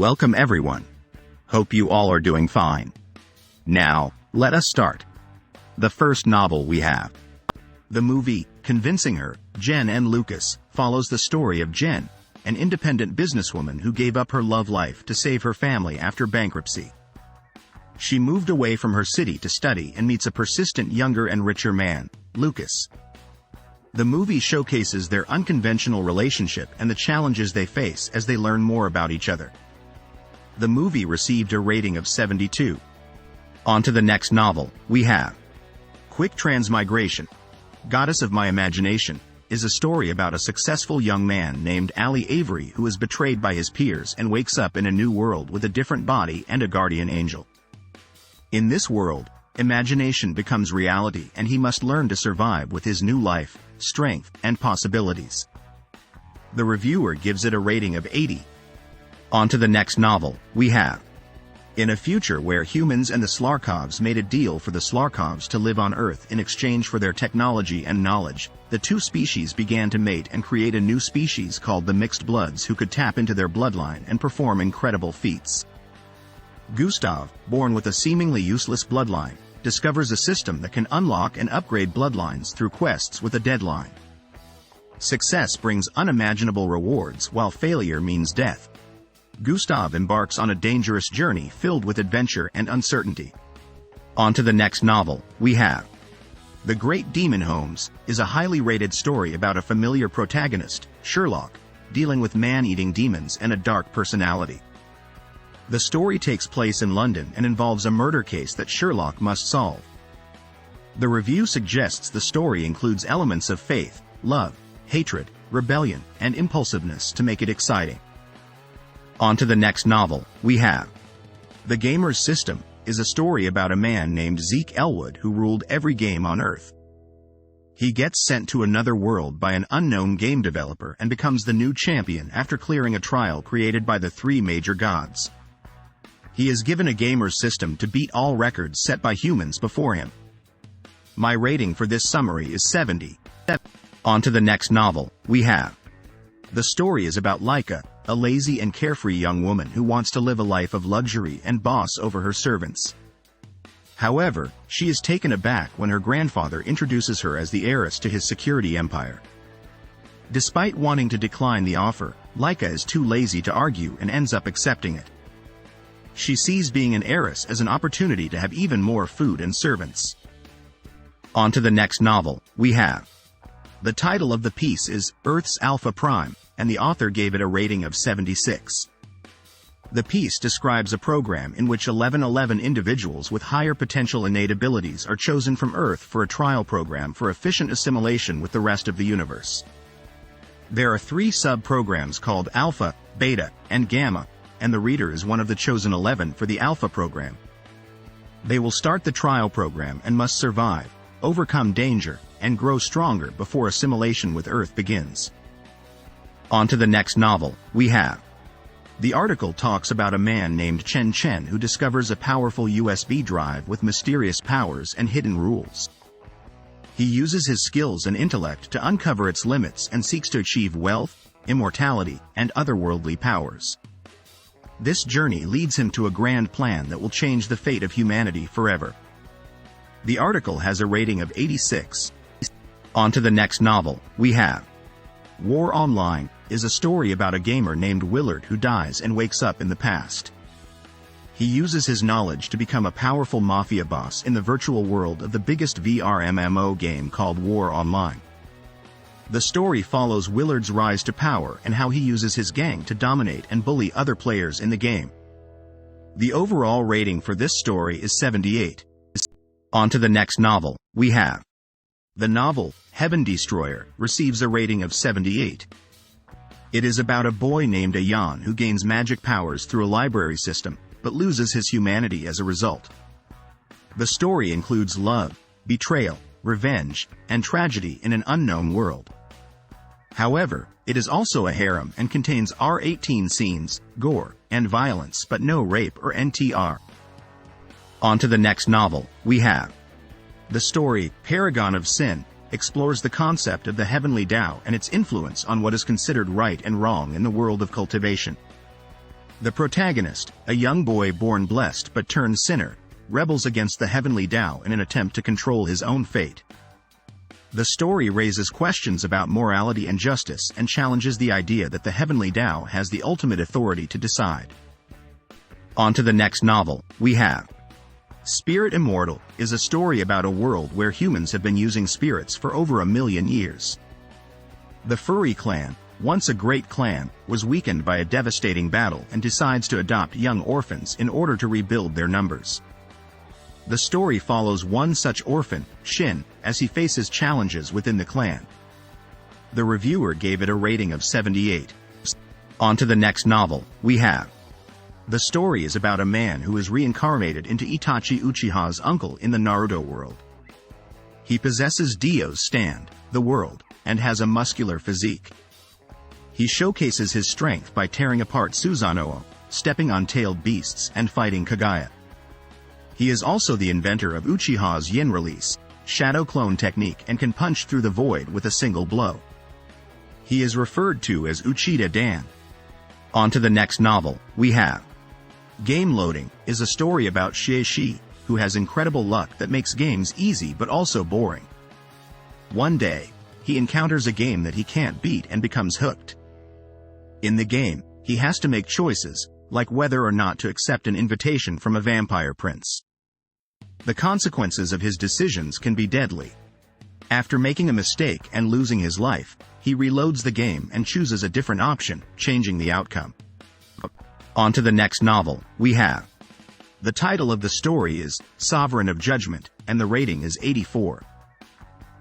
Welcome everyone. Hope you all are doing fine. Now, let us start. The first novel we have. The movie, Convincing Her, Jen and Lucas, follows the story of Jen, an independent businesswoman who gave up her love life to save her family after bankruptcy. She moved away from her city to study and meets a persistent younger and richer man, Lucas. The movie showcases their unconventional relationship and the challenges they face as they learn more about each other. The movie received a rating of 72. On to the next novel, we have Quick Transmigration, Goddess of My Imagination, is a story about a successful young man named Ali Avery who is betrayed by his peers and wakes up in a new world with a different body and a guardian angel. In this world, imagination becomes reality and he must learn to survive with his new life, strength, and possibilities. The reviewer gives it a rating of 80. On to the next novel, we have In a future where humans and the Slarkovs made a deal for the Slarkovs to live on Earth in exchange for their technology and knowledge, the two species began to mate and create a new species called the Mixed Bloods who could tap into their bloodline and perform incredible feats. Gustav, born with a seemingly useless bloodline, discovers a system that can unlock and upgrade bloodlines through quests with a deadline. Success brings unimaginable rewards while failure means death. Gustav embarks on a dangerous journey filled with adventure and uncertainty. On to the next novel, we have The Great Demon Holmes, is a highly rated story about a familiar protagonist, Sherlock, dealing with man-eating demons and a dark personality. The story takes place in London and involves a murder case that Sherlock must solve. The review suggests the story includes elements of faith, love, hatred, rebellion, and impulsiveness to make it exciting. On to the next novel, we have The Gamer's System, is a story about a man named Zeke Elwood who ruled every game on Earth. He gets sent to another world by an unknown game developer and becomes the new champion after clearing a trial created by the three major gods. He is given a gamer's system to beat all records set by humans before him. My rating for this summary is 70. On to the next novel, we have The story is about Laika, a lazy and carefree young woman who wants to live a life of luxury and boss over her servants. However, she is taken aback when her grandfather introduces her as the heiress to his security empire. Despite wanting to decline the offer, Laika is too lazy to argue and ends up accepting it. She sees being an heiress as an opportunity to have even more food and servants. On to the next novel, we have The title of the piece is Earth's Alpha Prime, and the author gave it a rating of 76. The piece describes a program in which 1111 individuals with higher potential innate abilities are chosen from Earth for a trial program for efficient assimilation with the rest of the universe. There are 3 sub-programs called Alpha, Beta, and Gamma, and the reader is one of the chosen 11 for the Alpha program. They will start the trial program and must survive, overcome danger, and grow stronger before assimilation with Earth begins. On to the next novel, we have The article talks about a man named Chen Chen who discovers a powerful USB drive with mysterious powers and hidden rules. He uses his skills and intellect to uncover its limits and seeks to achieve wealth, immortality, and otherworldly powers. This journey leads him to a grand plan that will change the fate of humanity forever. The article has a rating of 86. On to the next novel, we have War Online, is a story about a gamer named Willard who dies and wakes up in the past. He uses his knowledge to become a powerful mafia boss in the virtual world of the biggest VR MMO game called War Online. The story follows Willard's rise to power and how he uses his gang to dominate and bully other players in the game. The overall rating for this story is 78. On to the next novel, we have The novel, Heaven Destroyer, receives a rating of 78. It is about a boy named Ayan who gains magic powers through a library system, but loses his humanity as a result. The story includes love, betrayal, revenge, and tragedy in an unknown world. However, it is also a harem and contains R18 scenes, gore, and violence but no rape or NTR. On to the next novel, we have The story, Paragon of Sin, explores the concept of the heavenly Tao and its influence on what is considered right and wrong in the world of cultivation. The protagonist, a young boy born blessed but turned sinner, rebels against the heavenly Tao in an attempt to control his own fate. The story raises questions about morality and justice and challenges the idea that the heavenly Tao has the ultimate authority to decide. On to the next novel, we have Spirit Immortal is a story about a world where humans have been using spirits for over 1 million years. The furry clan, once a great clan, was weakened by a devastating battle and decides to adopt young orphans in order to rebuild their numbers. The story follows one such orphan, Shin, as he faces challenges within the clan. The reviewer gave it a rating of 78. On to the next novel, we have The story is about a man who is reincarnated into Itachi Uchiha's uncle in the Naruto world. He possesses Dio's stand, the world, and has a muscular physique. He showcases his strength by tearing apart Susanoo, stepping on tailed beasts and fighting Kaguya. He is also the inventor of Uchiha's Yin release, shadow clone technique, and can punch through the void with a single blow. He is referred to as Uchida Dan. On to the next novel, we have Game Loading is a story about Xie, who has incredible luck that makes games easy but also boring. One day, he encounters a game that he can't beat and becomes hooked. In the game, he has to make choices, like whether or not to accept an invitation from a vampire prince. The consequences of his decisions can be deadly. After making a mistake and losing his life, he reloads the game and chooses a different option, changing the outcome. On to the next novel, we have The title of the story is Sovereign of Judgment, and the rating is 84.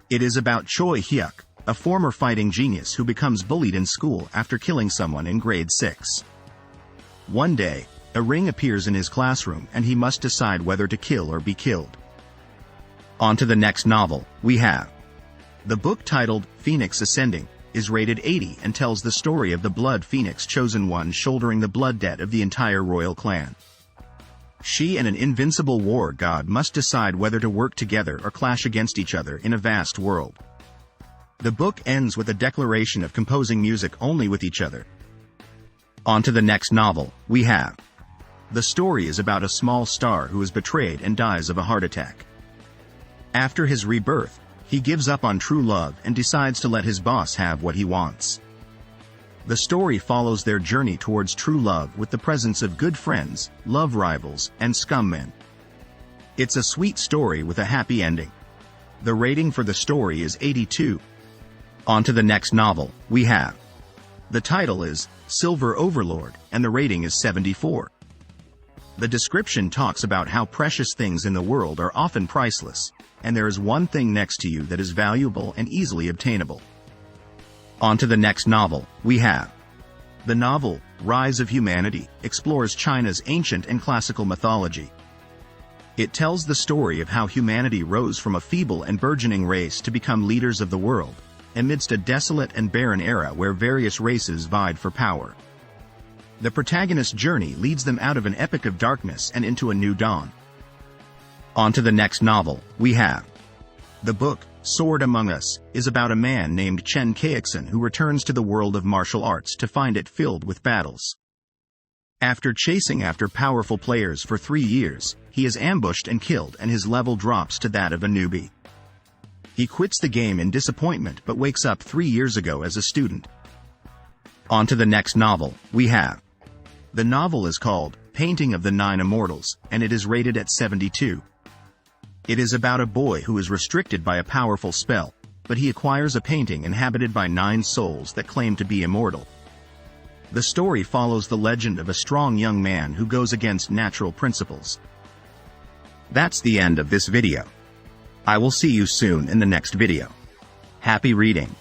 It is about Choi Hyuk, a former fighting genius who becomes bullied in school after killing someone in grade 6. One day, a ring appears in his classroom and he must decide whether to kill or be killed. On to the next novel, we have The book titled Phoenix Ascending is rated 80 and tells the story of the Blood Phoenix Chosen One shouldering the blood debt of the entire royal clan. She and an invincible war god must decide whether to work together or clash against each other in a vast world. The book ends with a declaration of composing music only with each other. On to the next novel, we have The story is about a small star who is betrayed and dies of a heart attack. After his rebirth, he gives up on true love and decides to let his boss have what he wants. The story follows their journey towards true love with the presence of good friends, love rivals, and scummen. It's a sweet story with a happy ending. The rating for the story is 82. On to the next novel, we have The title is Silver Overlord, and the rating is 74. The description talks about how precious things in the world are often priceless, and there is one thing next to you that is valuable and easily obtainable. On to the next novel, we have The novel, Rise of Humanity, explores China's ancient and classical mythology. It tells the story of how humanity rose from a feeble and burgeoning race to become leaders of the world, amidst a desolate and barren era where various races vied for power. The protagonist's journey leads them out of an epoch of darkness and into a new dawn. On to the next novel, we have The book, Sword Among Us, is about a man named Chen Kaixin who returns to the world of martial arts to find it filled with battles. After chasing after powerful players for 3 years, he is ambushed and killed and his level drops to that of a newbie. He quits the game in disappointment but wakes up 3 years ago as a student. On to the next novel, we have The novel is called Painting of the 9 Immortals, and it is rated at 72. It is about a boy who is restricted by a powerful spell, but he acquires a painting inhabited by 9 souls that claim to be immortal. The story follows the legend of a strong young man who goes against natural principles. That's the end of this video. I will see you soon in the next video. Happy reading.